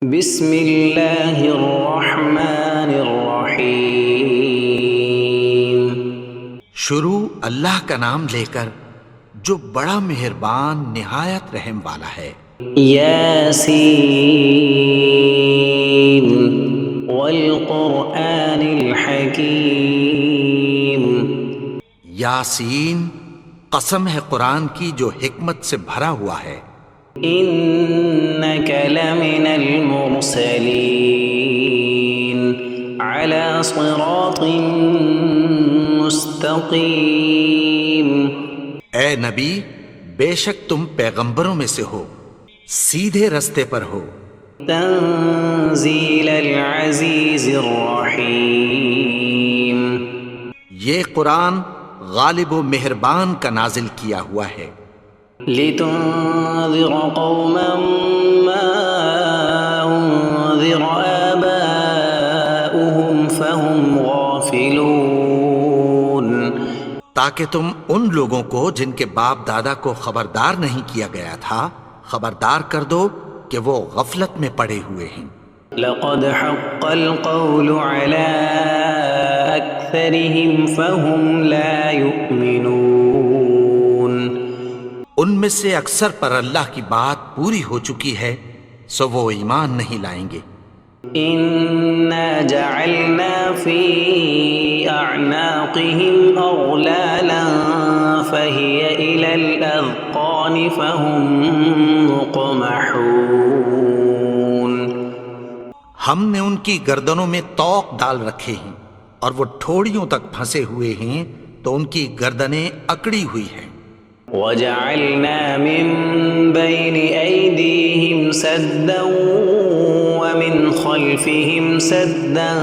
بسم اللہ الرحمن الرحیم۔ شروع اللہ کا نام لے کر جو بڑا مہربان نہایت رحم والا ہے۔ یاسین والقرآن الحکیم۔ یاسین، قسم ہے قرآن کی جو حکمت سے بھرا ہوا ہے۔ انک لمن المرسلین علی صراط مستقیم۔ اے نبی، بے شک تم پیغمبروں میں سے ہو، سیدھے رستے پر ہو۔ تنزیل العزیز الرحیم۔ یہ قرآن غالب و مہربان کا نازل کیا ہوا ہے۔ لتنذر قوما ما انذر آباؤهم فهم غافلون۔ تاکہ تم ان لوگوں کو جن کے باپ دادا کو خبردار نہیں کیا گیا تھا خبردار کر دو کہ وہ غفلت میں پڑے ہوئے ہیں۔ لقد حق القول على أكثرهم فهم لا يؤمنون۔ ان میں سے اکثر پر اللہ کی بات پوری ہو چکی ہے سو وہ ایمان نہیں لائیں گے۔ إنا جعلنا في أعناقهم أغلالا فهي إلى الأذقان فهم مقمحون۔ ہم نے ان کی گردنوں میں طوق ڈال رکھے ہیں اور وہ ٹھوڑیوں تک پھنسے ہوئے ہیں تو ان کی گردنیں اکڑی ہوئی ہیں۔ وجعلنا من بين أيديهم سدا ومن خلفهم سدا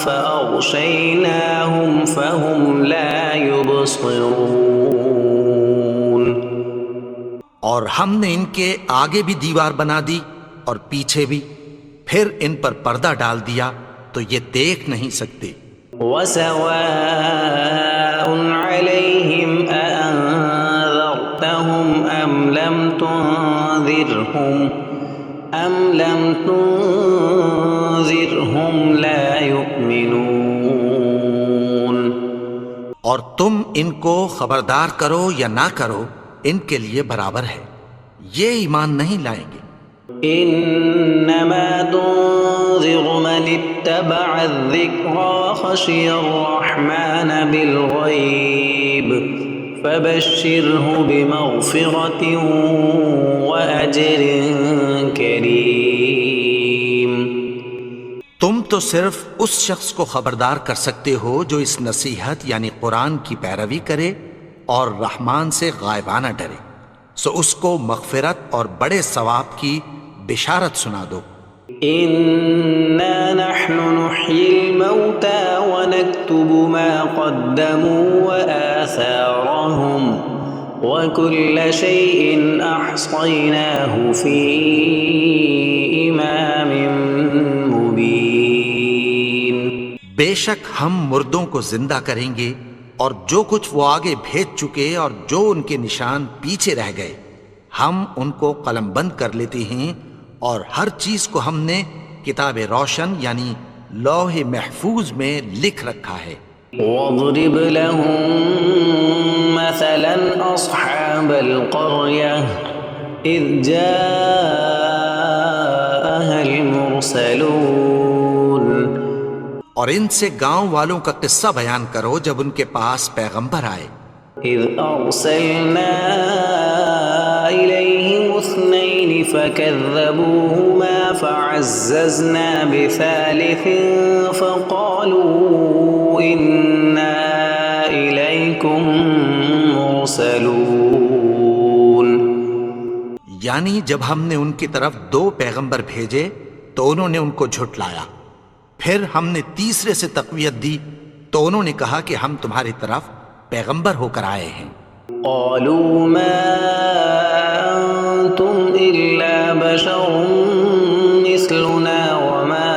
فأغشيناهم فهم لا يبصرون۔ اور ہم نے ان کے آگے بھی دیوار بنا دی اور پیچھے بھی، پھر ان پر پردہ ڈال دیا تو یہ دیکھ نہیں سکتے۔ وسواء عليهم أأنذرتهم أم لم تنذرهم لا يؤمنون۔ اور تم ان کو خبردار کرو یا نہ کرو ان کے لیے برابر ہے، یہ ایمان نہیں لائیں گے۔ انما تنذر من اتبع الذکر وخشی الرحمن بالغیب فبشرہ بمغفرۃ واجر کریم۔ تم تو صرف اس شخص کو خبردار کر سکتے ہو جو اس نصیحت یعنی قرآن کی پیروی کرے اور رحمان سے غائبانہ ڈرے، سو اس کو مغفرت اور بڑے ثواب کی بشارت سنا دو۔ انا نحن نحيي الموتى ونكتب ما قدموا وآثارهم وكل شيء احصيناه في امام مبين۔ بے شک ہم مردوں کو زندہ کریں گے اور جو کچھ وہ آگے بھیج چکے اور جو ان کے نشان پیچھے رہ گئے ہم ان کو قلم بند کر لیتے ہیں، اور ہر چیز کو ہم نے کتاب روشن یعنی لوح محفوظ میں لکھ رکھا ہے۔ واضرب لهم مثلا اصحاب القرية اذ جاءها المرسلون۔ اور ان سے گاؤں والوں کا قصہ بیان کرو جب ان کے پاس پیغمبر آئے۔ اذ ارسلنا الیہم اثنین فکذبوہما فعززنا بثالث فقالوا انا الیکم مرسلون۔ یعنی جب ہم نے ان کی طرف 2 پیغمبر بھیجے تو انہوں نے ان کو جھٹلایا، پھر ہم نے تیسرے سے تقویت دی تو انہوں نے کہا کہ ہم تمہاری طرف پیغمبر ہو کر آئے ہیں۔ قالوا ما انتم الا بشر مثلنا وما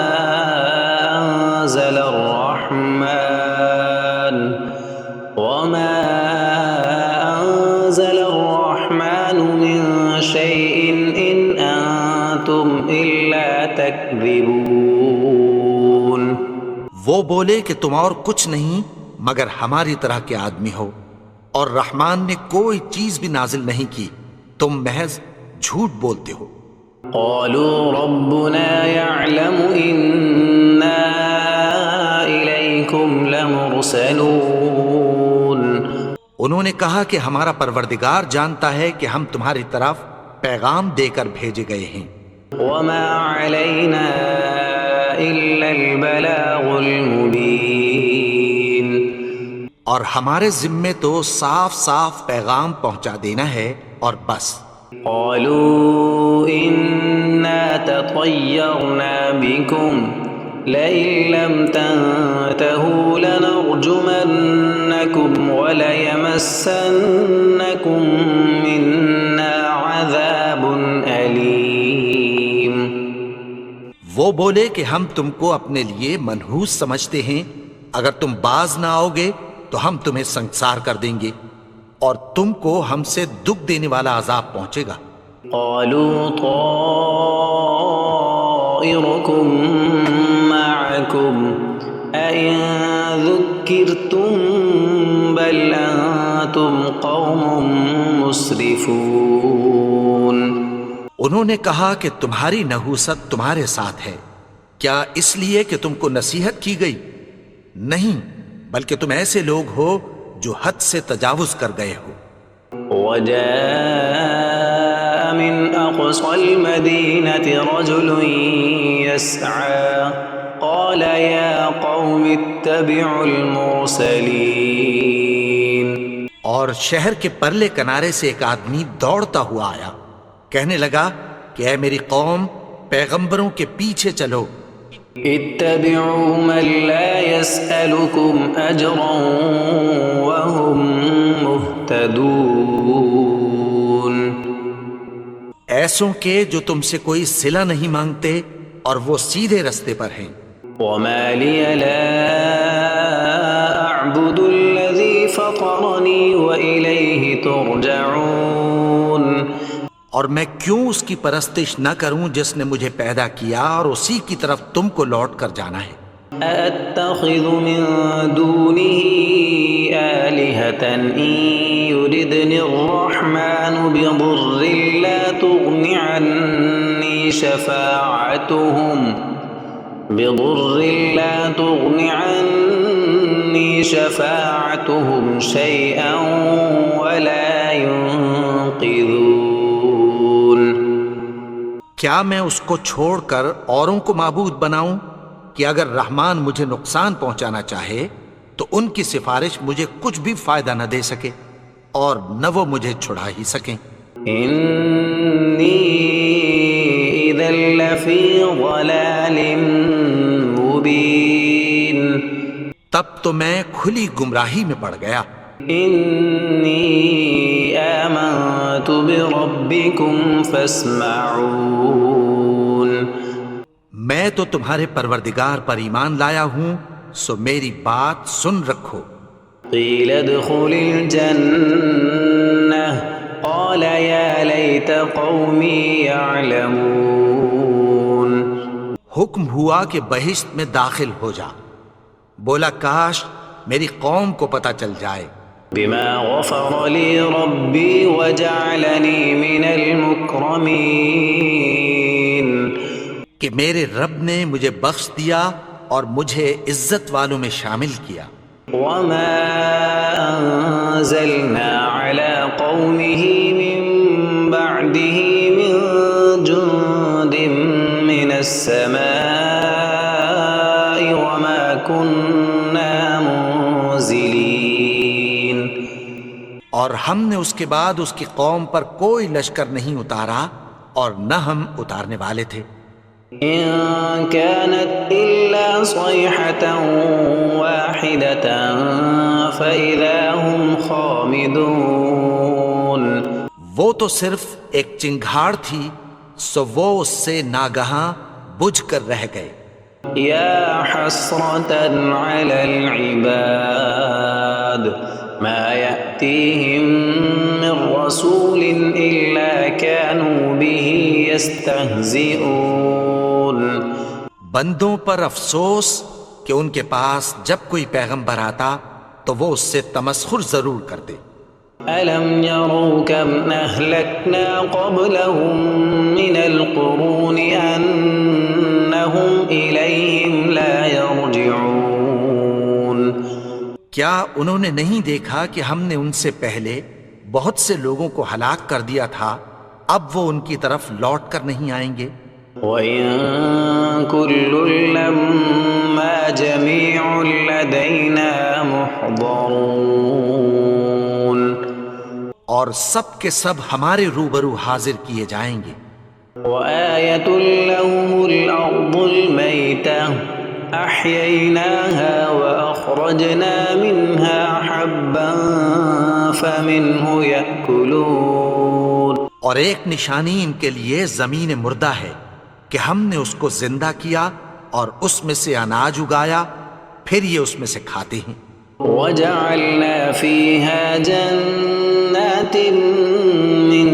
انزل الرحمن من شيء ان انتم الا تكذبون وہ بولے کہ تم اور کچھ نہیں مگر ہماری طرح کے آدمی ہو، اور رحمان نے کوئی چیز بھی نازل نہیں کی، تم محض جھوٹ بولتے ہو۔ قالوا ربنا يعلم إنا إليكم لمرسلون انہوں نے کہا کہ ہمارا پروردگار جانتا ہے کہ ہم تمہاری طرف پیغام دے کر بھیجے گئے ہیں، وما علينا إلا البلاغ المبين اور ہمارے ذمے تو صاف صاف پیغام پہنچا دینا ہے اور بس۔ قالوا إنا تطيرنا بكم لئن لم تنتهوا لنرجمنكم وليمسنكم منا عذاب أليم وہ بولے کہ ہم تم کو اپنے لیے منحوس سمجھتے ہیں، اگر تم باز نہ آؤ گے تو ہم تمہیں سنگسار کر دیں گے اور تم کو ہم سے دکھ دینے والا عذاب پہنچے گا۔ قالوا طائركم معكم أئن ذكرتم بل أنتم قوم مسرفون انہوں نے کہا کہ تمہاری نحوست تمہارے ساتھ ہے، کیا اس لیے کہ تم کو نصیحت کی گئی؟ نہیں، بلکہ تم ایسے لوگ ہو جو حد سے تجاوز کر گئے ہو۔ وجاء من أقصى المدينة رجل يسعى قال يا قوم اتبعوا المرسلين اور شہر کے پرلے کنارے سے ایک آدمی دوڑتا ہوا آیا، کہنے لگا کہ اے میری قوم، پیغمبروں کے پیچھے چلو۔ اتبعوا من لا يسألكم أجرا وهم مهتدون ایسوں کے جو تم سے کوئی صلہ نہیں مانگتے اور وہ سیدھے رستے پر ہیں۔ وما لي لا أعبد الذي فطرني وإليه ترجعون اور میں کیوں اس کی پرستش نہ کروں جس نے مجھے پیدا کیا اور اسی کی طرف تم کو لوٹ کر جانا ہے۔ أأتخذ من دونه آلهة إن يردني الرحمن بضر لا تغن عني شفاعتهم شيئا ولا ينقذون کیا میں اس کو چھوڑ کر اوروں کو معبود بناؤں کہ اگر رحمان مجھے نقصان پہنچانا چاہے تو ان کی سفارش مجھے کچھ بھی فائدہ نہ دے سکے اور نہ وہ مجھے چھڑا ہی سکیں۔ إني إذا لفي ضلال مبين تب تو میں کھلی گمراہی میں پڑ گیا۔ إني آمنت بربكم فاسمعون میں تو تمہارے پروردگار پر ایمان لایا ہوں، سو میری بات سن رکھو۔ قيل ادخل الجنة قال يا ليت قومي يعلمون حکم ہوا کہ بہشت میں داخل ہو جا، بولا کاش میری قوم کو پتہ چل جائے۔ بما غفر لي ربي وجعلني من المكرمين کہ میرے رب نے مجھے بخش دیا اور مجھے عزت والوں میں شامل کیا۔ وما أنزلنا على قومه من بعده من جند من السماء وما كنا منزلين اور ہم نے اس کے بعد اس کی قوم پر کوئی لشکر نہیں اتارا اور نہ ہم اتارنے والے تھے۔ إن كانت إلا صيحة واحدة فإذا هم خامدون وہ تو صرف ایک چنگھاڑ تھی، سو وہ اس سے ناگہاں بجھ کر رہ گئے۔ يا حسرة على العباد ما يأتيهم من رسول إلا كانوا به يستهزئون بندوں پر افسوس کہ ان کے پاس جب کوئی پیغمبر آتا تو وہ اس سے تمسخر ضرور کرتے۔ ألم يروا كم أهلكنا قبلهم من القرون أنهم إليهم لا يرجعون کیا انہوں نے نہیں دیکھا کہ ہم نے ان سے پہلے بہت سے لوگوں کو ہلاک کر دیا تھا، اب وہ ان کی طرف لوٹ کر نہیں آئیں گے؟ وَإِن كُلٌّ لَّمَّا جَمِيعٌ لَّدَيْنَا مُحْضَرُونَ اور سب کے سب ہمارے روبرو حاضر کیے جائیں گے۔ وَآيَةٌ لَّهُمُ الْأَرْضُ الْمَيْتَةُ أَحْيَيْنَاهَا وَأَخْرَجْنَا مِنْهَا حَبًّا فَمِنْهُ يَأْكُلُونَ اور ایک نشانی ان کے لیے زمین مردہ ہے کہ ہم نے اس کو زندہ کیا اور اس میں سے اناج اگایا، پھر یہ اس میں سے کھاتے ہیں۔ وَجَعَلْنَا فِيهَا جَنَّاتٍ مِّن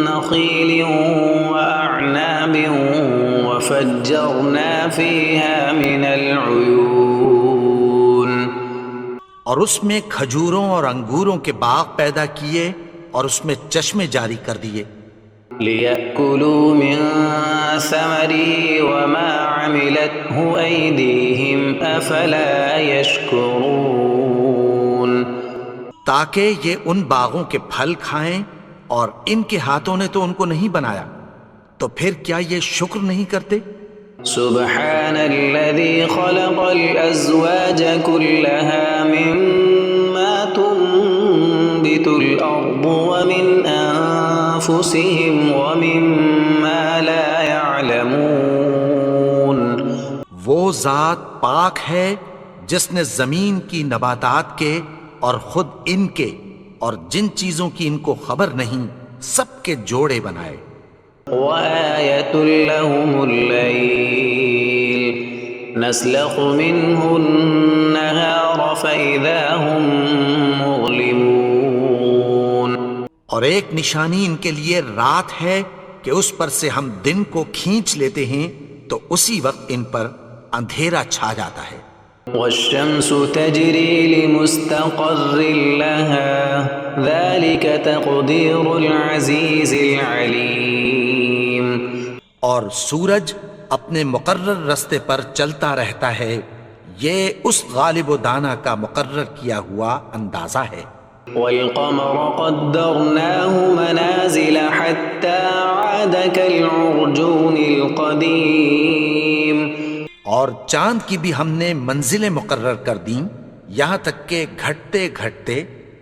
نَّخِيلٍ وَأَعْنَابٍ وَفَجَّرْنَا فِيهَا مِنَ الْعُيُونِ اور اس میں کھجوروں اور انگوروں کے باغ پیدا کیے اور اس میں چشمے جاری کر دیے، لِيَأْكُلُوا مِن ثَمَرِهِ وَمَا عَمِلَتْهُ أَيْدِيهِمْ أَفَلَا يَشْكُرُونَ تاکہ یہ ان باغوں کے پھل کھائیں، اور ان کے ہاتھوں نے تو ان کو نہیں بنایا، تو پھر کیا یہ شکر نہیں کرتے؟ سبحان الذي خلق الأزواج كلها مما تنبت الأرض ومن أنفسهم ومما لا يعلمون وہ ذات پاک ہے جس نے زمین کی نباتات کے اور خود ان کے اور جن چیزوں کی ان کو خبر نہیں سب کے جوڑے بنائے۔ وآية لهم الليل نسلخ منه النهار فإذا هم مظلمون اور ایک نشانی ان کے لیے رات ہے کہ اس پر سے ہم دن کو کھینچ لیتے ہیں تو اسی وقت ان پر اندھیرا چھا جاتا ہے۔ والشمس تجري لمستقر لها ذلك تقدير العزيز العليم اور سورج اپنے مقرر رستے پر چلتا رہتا ہے، یہ اس غالب و دانا کا مقرر کیا ہوا اندازہ ہے۔ والقمر قدرناه منازل حتى عاد كالعرجون القديم اور چاند کی بھی ہم نے منزلیں مقرر کر دیں، یہاں تک کہ گھٹتے گھٹتے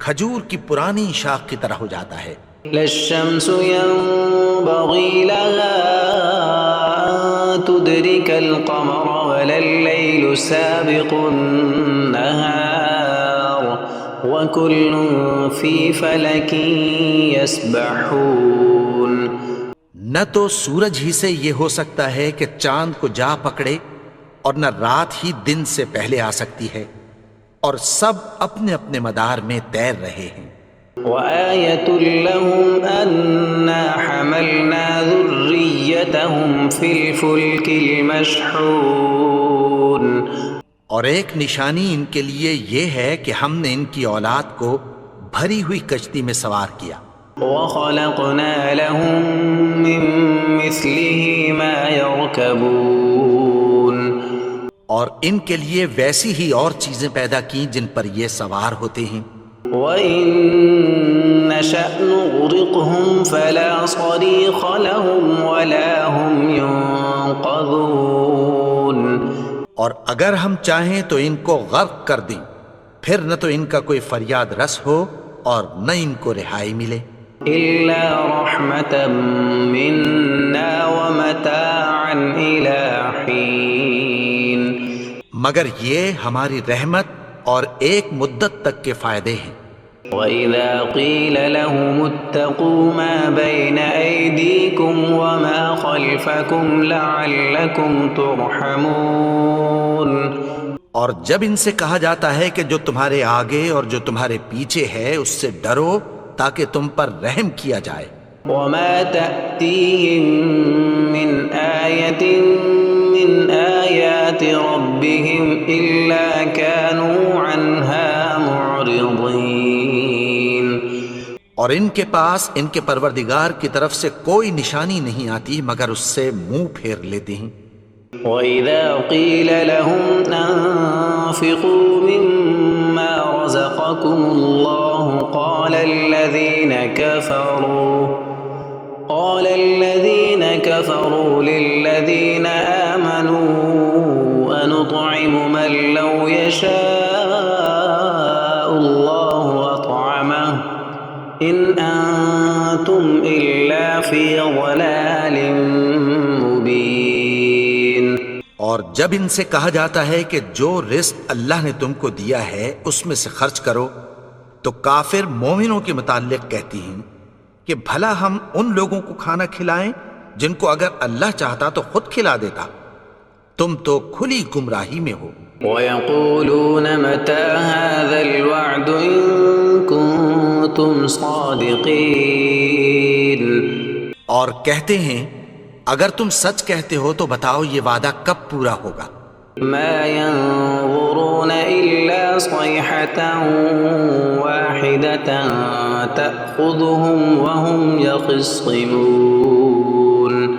کھجور کی پرانی شاخ کی طرح ہو جاتا ہے۔ لا الشمس ينبغي لها أن تدرك القمر ولا الليل سابق النهار وكل في فلك يسبحون نہ تو سورج ہی سے یہ ہو سکتا ہے کہ چاند کو جا پکڑے، اور نہ رات ہی دن سے پہلے آ سکتی ہے، اور سب اپنے اپنے مدار میں تیر رہے ہیں۔ وآية لهم أنا حملنا ذريتهم في الفلك المشحون اور ایک نشانی ان کے لیے یہ ہے کہ ہم نے ان کی اولاد کو بھری ہوئی کشتی میں سوار کیا۔ وخلقنا لهم من مثله ما يركبون اور ان کے لیے ویسی ہی اور چیزیں پیدا کی جن پر یہ سوار ہوتے ہیں۔ وَإِن نَّشَأْ نُغْرِقْهُمْ فَلَا صَرِيخَ لَهُمْ وَلَا هُمْ يُنقَذُونَ اور اگر ہم چاہیں تو ان کو غرق کر دیں، پھر نہ تو ان کا کوئی فریاد رس ہو اور نہ ان کو رہائی ملے۔ إِلَّا رَحْمَةً مِّنَّا وَمَتَاعًا إِلَىٰ حِينٍ مگر یہ ہماری رحمت اور ایک مدت تک کے فائدے ہیں۔ وَإِذَا قِيلَ لَهُمُ اتَّقُوا مَا بَيْنَ أَيْدِيكُمْ وَمَا خَلْفَكُمْ لَعَلَّكُمْ تُرْحَمُونَ اور جب ان سے کہا جاتا ہے کہ جو تمہارے آگے اور جو تمہارے پیچھے ہے اس سے ڈرو تاکہ تم پر رحم کیا جائے۔ وما تأتيهم من آية من آيات ربهم إلا كانوا عنها معرضين۔ اور ان کے پاس ان کے پروردگار کی طرف سے کوئی نشانی نہیں آتی مگر اس سے منہ پھیر لیتے ہیں۔ وَإِذَا قِيلَ لَهُمْ أَنفِقُوا مِمَّا رَزَقَكُمُ اللَّهُ قَالَ الَّذِينَ كَفَرُوا لِلَّذِينَ آمَنُوا أَنُطْعِمُ مَن لَّوْ يَشَاءُ اللَّهُ أَطْعَمَهُ إِنْ أَنتُمْ إِلَّا فِي ضَلَالٍ مُّبِينٍ۔ اور جب ان سے کہا جاتا ہے کہ جو رزق اللہ نے تم کو دیا ہے اس میں سے خرچ کرو، تو کافر مومنوں کے متعلق کہتی ہیں کہ بھلا ہم ان لوگوں کو کھانا کھلائیں جن کو اگر اللہ چاہتا تو خود کھلا دیتا، تم تو کھلی گمراہی میں ہو۔ وَيَقُولُونَ مَتَى هَذَا الْوَعْدُ إِن كُنتُمْ صَادِقِينَ۔ اور کہتے ہیں اگر تم سچ کہتے ہو تو بتاؤ یہ وعدہ کب پورا ہوگا؟ مَا يَنظُرُونَ إِلَّا صَيْحَةً وَاحِدَةً تَأْخُذُهُمْ وَهُمْ يَخِصِّمُونَ۔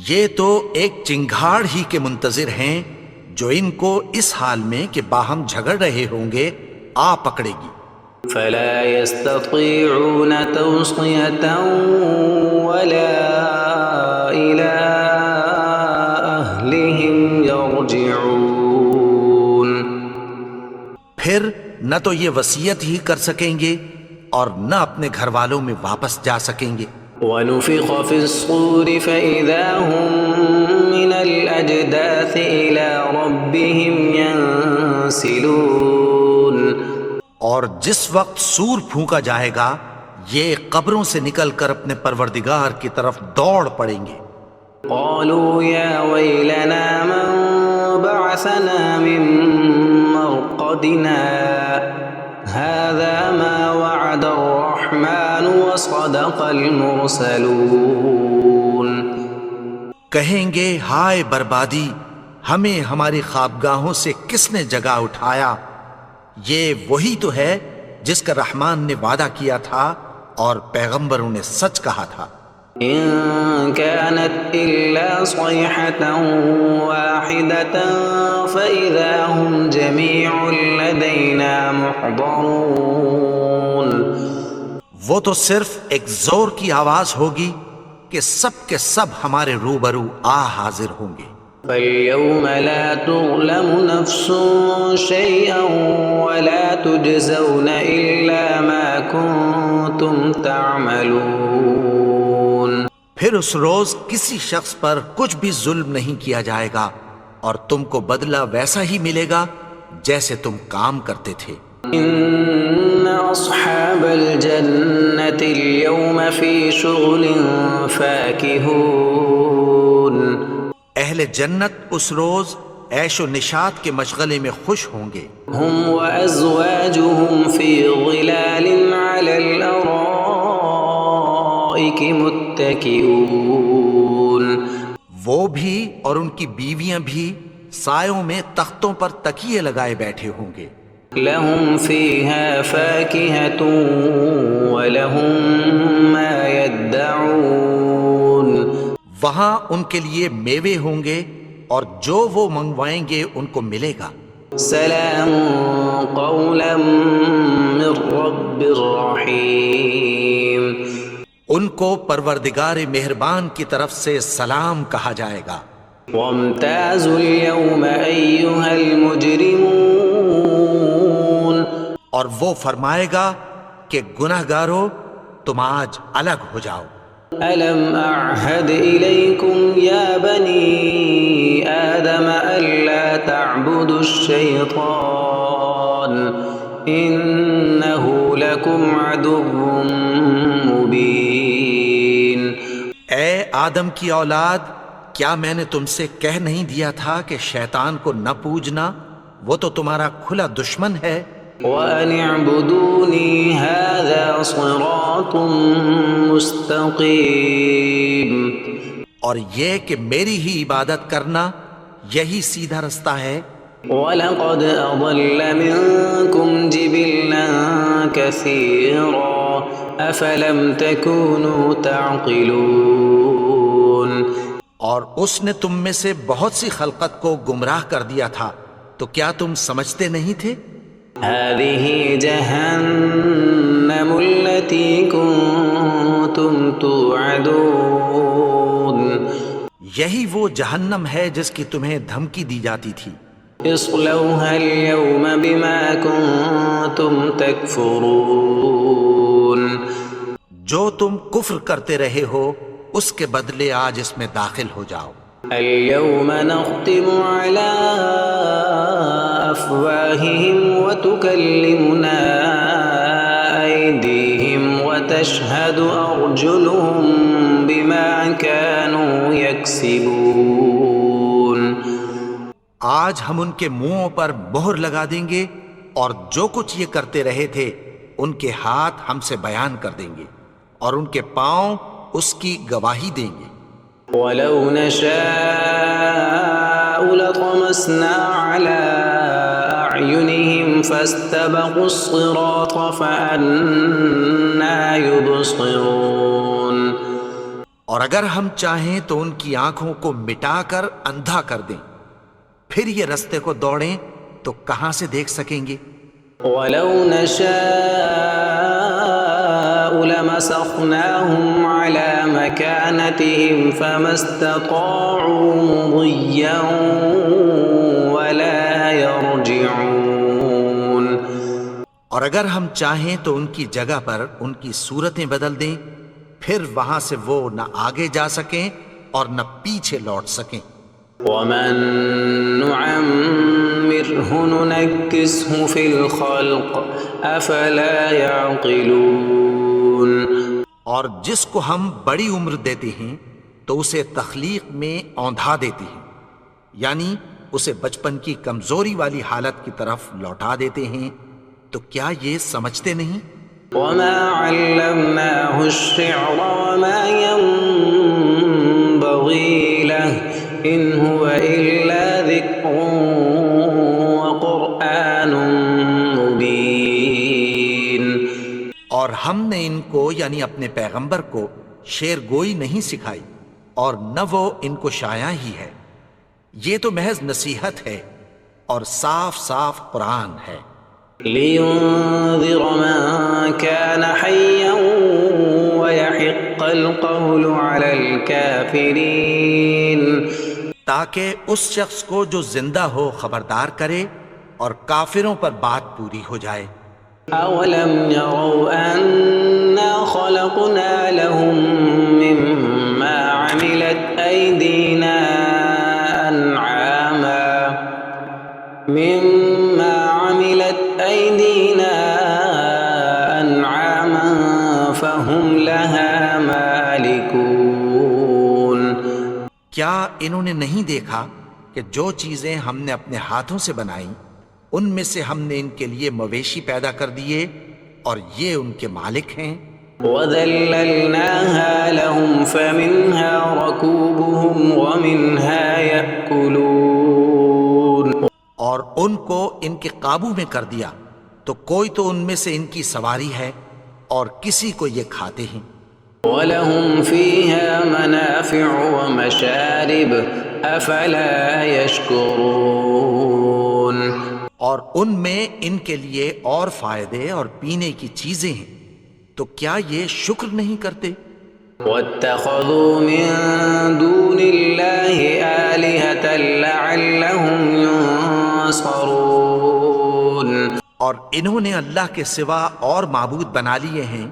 یہ تو ایک چنگھاڑ ہی کے منتظر ہیں جو ان کو اس حال میں کہ باہم جھگڑ رہے ہوں گے آ پکڑے گی۔ فَلَا يَسْتَطِيعُونَ تَوْصِيَةً وَلَا إِلَىٰ أَهْلِهِمْ يَرْجِعُونَ۔ پھر نہ تو یہ وصیت ہی کر سکیں گے اور نہ اپنے گھر والوں میں واپس جا سکیں گے۔ وَنُفِخَ فِي الصُّورِ فَإِذَا هُم مِّنَ الْأَجْدَاثِ إِلَىٰ رَبِّهِمْ يَنسِلُونَ۔ اور جس وقت سور پھونکا جائے گا یہ قبروں سے نکل کر اپنے پروردگار کی طرف دوڑ پڑیں گے۔ قالوا يا ويلنا من بعثنا من مرقدنا هذا ما وعد الرحمن وصدق المرسلون۔ کہیں گے ہائے بربادی، ہمیں ہماری خوابگاہوں سے کس نے جگا اٹھایا؟ یہ وہی تو ہے جس کا رحمان نے وعدہ کیا تھا اور پیغمبروں نے سچ کہا تھا۔ إن كانت إلا صيحة واحدة فإذا هم جميع لدينا محضرون۔ وہ تو صرف ایک زور کی آواز ہوگی کہ سب کے سب ہمارے روبرو حاضر ہوں گے۔ فَالْيَوْمَ لَا تُظْلَمُ نَفْسٌ شَيْئًا وَلَا تُجْزَوْنَ إِلَّا مَا كُنتُمْ تَعْمَلُونَ۔ پھر اس روز کسی شخص پر کچھ بھی ظلم نہیں کیا جائے گا اور تم کو بدلہ ویسا ہی ملے گا جیسے تم کام کرتے تھے۔ إِنَّ أَصْحَابَ الْجَنَّةِ الْيَوْمَ فِي شُغُلٍ فَاكِهُونَ۔ اہل جنت اس روز عیش و نشاط کے مشغلے میں خوش ہوں گے۔ هُمْ وَأَزْوَاجُهُمْ فِي ظِلَالٍ عَلَى الْأَرَائِكِ مُتَّكِئُونَ۔ وہ بھی اور ان کی بیویاں بھی سایوں میں تختوں پر تکیے لگائے بیٹھے ہوں گے۔ لَهُمْ فِيهَا فَاكِهَةٌ وَلَهُمْ مَا يَدَّعُونَ۔ وہاں ان کے لیے میوے ہوں گے اور جو وہ منگوائیں گے ان کو ملے گا۔ سلام قولا من رب الرحیم۔ ان کو پروردگار مہربان کی طرف سے سلام کہا جائے گا۔ وامتازوا اليوم ایھا المجرمون۔ اور وہ فرمائے گا کہ گنہگارو تم آج الگ ہو جاؤ۔ ألم أعهد إليكم يا بني آدم ألا تعبدوا الشيطان إنه لكم عدو مبين۔ اے آدم کی اولاد، کیا میں نے تم سے کہہ نہیں دیا تھا کہ شیطان کو نہ پوجنا؟ وہ تو تمہارا کھلا دشمن ہے. وَأَنِ اعْبُدُونِي هَذَا صِرَاطٌ مُسْتَقِيمٌ. اور یہ کہ میری ہی عبادت کرنا یہی سیدھا رستہ ہے. وَلَقَدْ أَضَلَّ مِنكُمْ جِبِلًّا كَثِيرًا أَفَلَمْ تَكُونُوا تَعْقِلُونَ. اور اس نے تم میں سے بہت سی خلقت کو گمراہ کر دیا تھا، تو کیا تم سمجھتے نہیں تھے؟ هَذِهِ جَهَنَّمُ الَّتِي كُنتُمْ تُوعَدُونَ. یہی وہ جہنم ہے جس کی تمہیں دھمکی دی جاتی تھی. اصلوها اليوم بما كنتم تكفرون. جو تم کفر کرتے رہے ہو اس کے بدلے آج اس میں داخل ہو جاؤ. اليوم نختم على أفواههم وتكلمنا أيديهم وتشهد أرجلهم بما كانوا يكسبون. آج ہم ان کے منہوں پر مہر لگا دیں گے اور جو کچھ یہ کرتے رہے تھے ان کے ہاتھ ہم سے بیان کر دیں گے اور ان کے پاؤں اس کی گواہی دیں گے. وَلَوْ نَشَاءُ لَطَمَسْنَا عَلَىٰ أَعْيُنِهِمْ فَاسْتَبَقُوا الصِّرَاطَ فَأَنَّىٰ يُبْصِرُونَ. اور اگر ہم چاہیں تو ان کی آنکھوں کو مٹا کر اندھا کر دیں، پھر یہ رستے کو دوڑیں تو کہاں سے دیکھ سکیں گے؟ وَلَوْ نَشَاءُ لَمَسَخْنَاهُمْ عَلَىٰ مَكَانَتِهِمْ فَمَا اسْتَطَاعُوا مُضِيًّا وَلَا يَرْجِعُونَ. اور اگر ہم چاہیں تو ان کی جگہ پر ان کی صورتیں بدل دیں، پھر وہاں سے وہ نہ آگے جا سکیں اور نہ پیچھے لوٹ سکیں. وَمَن نُعَمِّرْهُ نُنَكِّسْهُ فِي الْخَلْقِ أَفَلَا يَعْقِلُونَ. اور جس کو ہم بڑی عمر دیتے ہیں تو اسے تخلیق میں اوندھا دیتے ہیں، یعنی اسے بچپن کی کمزوری والی حالت کی طرف لوٹا دیتے ہیں. تو کیا یہ سمجھتے نہیں؟ وَمَا عَلَّمْنَاهُ الشِّعْرَ وَمَا يَنبَغِي لَهُ إِنْ هُوَ إِلَّا ذِكْرٌ وَقُرْآنٌ مُبِينٌ. اور ہم نے ان کو یعنی اپنے پیغمبر کو شعر گوئی نہیں سکھائی اور نہ وہ ان کو شایع ہی ہے. یہ تو محض نصیحت ہے اور صاف صاف قرآن ہے. لِيُنذِرَ مَن كَانَ حَيًّا وَيَحِقَّ الْقَوْلُ عَلَى الْكَافِرِينَ. تاکہ اس شخص کو جو زندہ ہو خبردار کرے اور کافروں پر بات پوری ہو جائے. أَوَلَمْ يَرَوْا أَنَّا خَلَقْنَا لَهُم مِّمَّا عَمِلَتْ أَيْدِينَا أَنْعَامًا فَهُمْ لَهَا مَالِكُونَ. کیا انہوں نے نہیں دیکھا کہ جو چیزیں ہم نے اپنے ہاتھوں سے بنائیں ان میں سے ہم نے ان کے لیے مویشی پیدا کر دیے اور یہ ان کے مالک ہیں. وَذَلَّلْنَاهَا لَهُمْ فَمِنْهَا رَكُوبُهُمْ وَمِنْهَا يَأْكُلُونَ. اور ان کو ان کے قابو میں کر دیا تو کوئی تو ان میں سے ان کی سواری ہے اور کسی کو یہ کھاتے ہیں. وَلَهُمْ فِيهَا مَنَافِعُ وَمَشَارِبُ أَفَلَا يَشْكُرُونَ. اور ان میں ان کے لیے اور فائدے اور پینے کی چیزیں ہیں، تو کیا یہ شکر نہیں کرتے؟ وَاتَّخَذُوا مِن دُونِ اللَّهِ آلِهَةً لَعَلَّهُمْ يُنصَرُونَ. اور انہوں نے اللہ کے سوا اور معبود بنا لیے ہیں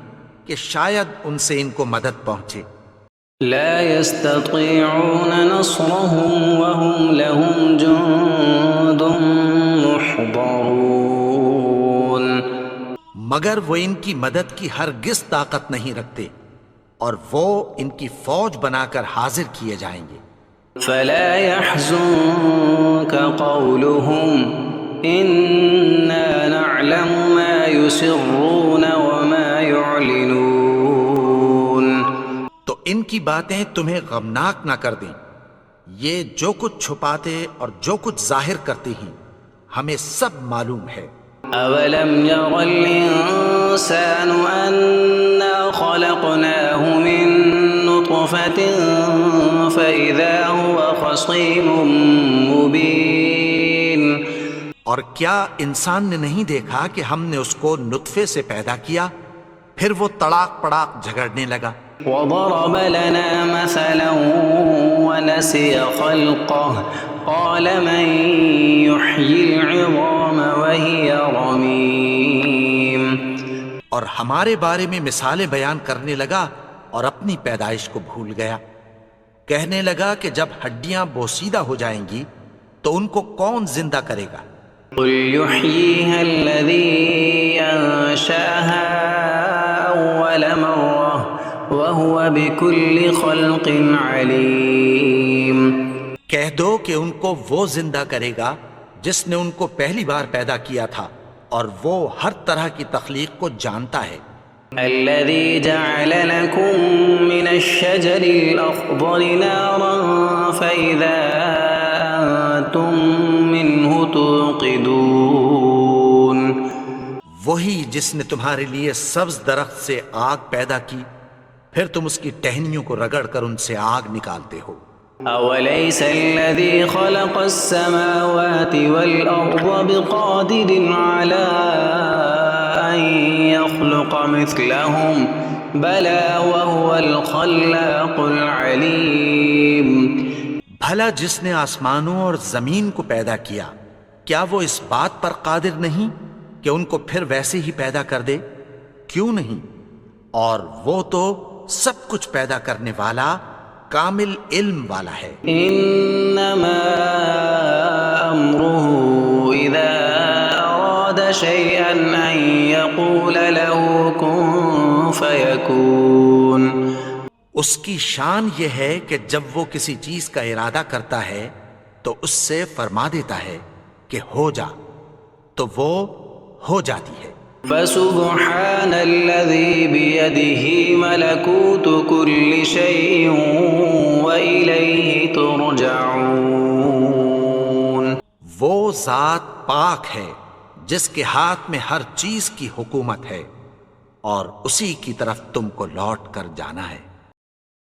کہ شاید ان سے ان کو مدد پہنچے. لا يستطيعون نصرهم وهم لهم جند محضرون. مگر وہ ان کی مدد کی ہرگز طاقت نہیں رکھتے اور وہ ان کی فوج بنا کر حاضر کیے جائیں گے. فلا يحزنك قولهم إنا نعلم ما يسرون وما يعلنون. تو ان کی باتیں تمہیں غمناک نہ کر دیں، یہ جو کچھ چھپاتے اور جو کچھ ظاہر کرتے ہیں ہمیں سب معلوم ہے۔ أولم ير الإنسان أنا خلقناه من نطفة فإذا هو خصيم مبين. اور کیا انسان نے نہیں دیکھا کہ ہم نے اس کو نطفے سے پیدا کیا پھر وہ تڑاک پڑاک جھگڑنے لگا۔ وضرب لنا مثلا ونسي خلقه قال من يحيي العظام وهي رميم. اور ہمارے بارے میں مثالیں بیان کرنے لگا اور اپنی پیدائش کو بھول گیا، کہنے لگا کہ جب ہڈیاں بوسیدہ ہو جائیں گی تو ان کو کون زندہ کرے گا؟ قل يحييها الذي أنشأها أول مرة وهو بكل خلق عليم. کہہ دو کہ ان کو وہ زندہ کرے گا جس نے ان کو پہلی بار پیدا کیا تھا اور وہ ہر طرح کی تخلیق کو جانتا ہے۔ الذي جعل لكم من الشجر الأخضر نارا فإذا أنتم منه توقدون. وہی جس نے تمہارے لیے سبز درخت سے آگ پیدا کی پھر تم اس کی ٹہنیوں کو رگڑ کر ان سے آگ نکالتے ہو۔ أوليس الذي خلق السماوات والأرض بقادر على أن يخلق مثلهم بلى وهو الخلاق العليم. بھلا جس نے آسمانوں اور زمین کو پیدا کیا کیا وہ اس بات پر قادر نہیں کہ ان کو پھر ویسے ہی پیدا کر دے؟ کیوں نہیں؟ اور وہ تو سب کچھ پیدا کرنے والا کامل علم والا ہے۔ انما امره اذا اراد شيئا ان يقول له كن فيكون. اس کی شان یہ ہے کہ جب وہ کسی چیز کا ارادہ کرتا ہے تو اس سے فرما دیتا ہے کہ ہو جا، تو وہ ہو جاتی ہے۔ فسبحان الذي بيده ملكوت كل شيء وإليه ترجعون. وہ ذات پاک ہے جس کے ہاتھ میں ہر چیز کی حکومت ہے اور اسی کی طرف تم کو لوٹ کر جانا ہے۔